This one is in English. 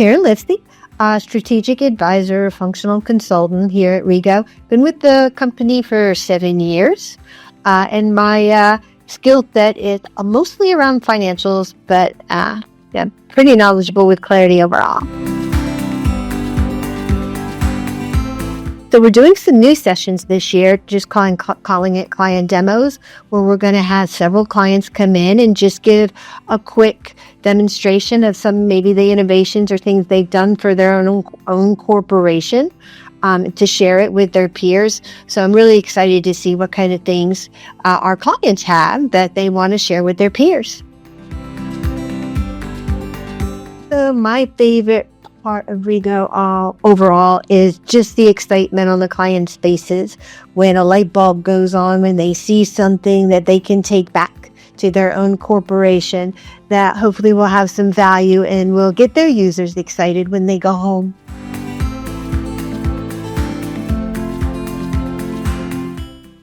Karen Lifsey, strategic advisor, functional consultant here at Rego. Been with the company for 7 years, and my skill set is mostly around financials, but pretty knowledgeable with clarity overall. So we're doing some new sessions this year, just calling it client demos, where we're going to have several clients come in and just give a quick demonstration of some maybe the innovations or things they've done for their own corporation, to share it with their peers. So I'm really excited to see what kind of things our clients have that they want to share with their peers. So my favorite part of Rego overall is just the excitement on the client's faces when a light bulb goes on, when they see something that they can take back to their own corporation that hopefully will have some value and will get their users excited when they go home.